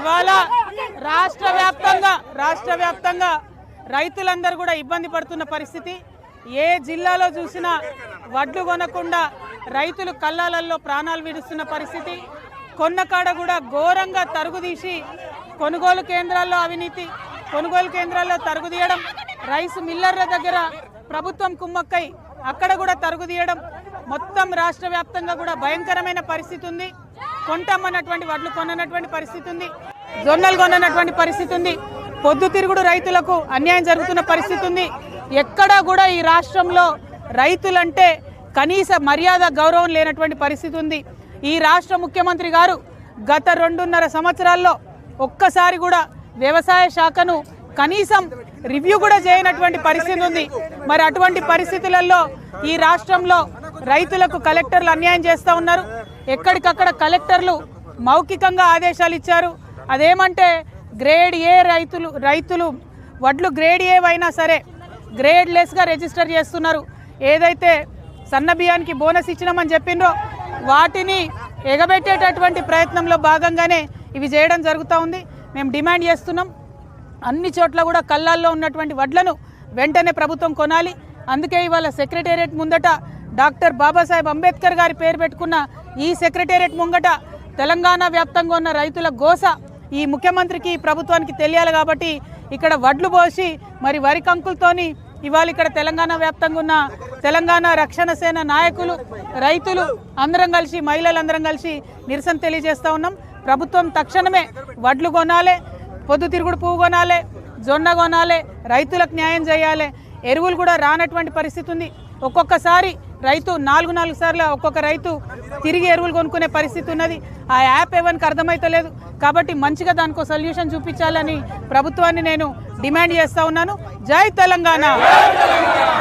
ఇవాళ రాష్ట్ర వ్యాప్తంగా రైతులందరూ కూడా ఇబ్బంది పడుతున్న పరిస్థితి. ఏ జిల్లాలో చూసినా వడ్లు కొనకుండా రైతులు కల్లాలల్లో ప్రాణాలు విడుస్తున్న పరిస్థితి. కొన్నకాడ కూడా ఘోరంగా తరుగుదీసి కొనుగోలు కేంద్రాల్లో అవినీతి, కొనుగోలు కేంద్రాల్లో తరుగుదీయడం, రైస్ మిల్లర్ల దగ్గర ప్రభుత్వం కుమ్మక్కై అక్కడ కూడా తరుగుదీయడం, మొత్తం రాష్ట్ర వ్యాప్తంగా కూడా భయంకరమైన పరిస్థితి ఉంది. కొంటామన్నటువంటి వడ్లు కొననటువంటి పరిస్థితి ఉంది, జొన్నలు కొననటువంటి పరిస్థితి ఉంది, పొద్దుతిరుగుడు రైతులకు అన్యాయం జరుగుతున్న పరిస్థితి ఉంది. ఎక్కడా కూడా ఈ రాష్ట్రంలో రైతులంటే కనీస మర్యాద గౌరవం లేనటువంటి పరిస్థితి ఉంది. ఈ రాష్ట్ర ముఖ్యమంత్రి గారు గత 2.5 సంవత్సరాల్లో ఒక్కసారి కూడా వ్యవసాయ శాఖను కనీసం రివ్యూ కూడా చేయనటువంటి పరిస్థితి ఉంది. మరి అటువంటి పరిస్థితులలో ఈ రాష్ట్రంలో రైతులకు కలెక్టర్లు అన్యాయం చేస్తూ ఉన్నారు. ఎక్కడికక్కడ కలెక్టర్లు మౌఖికంగా ఆదేశాలు ఇచ్చారు. అదేమంటే గ్రేడ్ ఏ రైతులు వడ్లు గ్రేడ్ ఏ అయినా సరే గ్రేడ్ లెస్గా రిజిస్టర్ చేస్తున్నారు. ఏదైతే సన్న బియ్యానికి బోనస్ ఇచ్చినామని చెప్పిండ్రో వాటిని ఎగబెట్టేటటువంటి ప్రయత్నంలో భాగంగానే ఇవి చేయడం జరుగుతూ ఉంది. మేము డిమాండ్ చేస్తున్నాం, అన్ని చోట్ల కూడా కల్లాల్లో ఉన్నటువంటి వడ్లను వెంటనే ప్రభుత్వం కొనాలి. అందుకే ఇవాళ సెక్రటేరియట్ ముందట డాక్టర్ బాబాసాహెబ్ అంబేద్కర్ గారి పేరు పెట్టుకున్న ఈ సెక్రటేరియట్ ముంగట తెలంగాణ వ్యాప్తంగా ఉన్న రైతుల గోస ఈ ముఖ్యమంత్రికి ప్రభుత్వానికి తెలియాలి. కాబట్టి ఇక్కడ వడ్లు పోసి మరి వరి కంకులతోని ఇవాళ ఇక్కడ తెలంగాణ వ్యాప్తంగా ఉన్న తెలంగాణ రక్షణ సేన నాయకులు, రైతులు అందరం కలిసి, మహిళలందరం కలిసి నిరసన తెలియజేస్తూ ఉన్నాం. ప్రభుత్వం తక్షణమే వడ్లు కొనాలి, పొద్దుతిరుగుడు పువ్వు కొనాలి, జొన్న కొనాలి, రైతులకు న్యాయం చేయాలి. ఎరువులు కూడా రానటువంటి పరిస్థితి ఉంది. ఒక్కొక్కసారి రైతు 4 సార్లు ఒక్కొక్క రైతు తిరిగి ఎరువులు కొనుక్కునే పరిస్థితి ఉన్నది. ఆ యాప్ ఎవరికి అర్థమైతలేదు. కాబట్టి మంచిగా దానికో సొల్యూషన్ చూపించాలని ప్రభుత్వాన్ని నేను డిమాండ్ చేస్తూ ఉన్నాను. జై తెలంగాణ.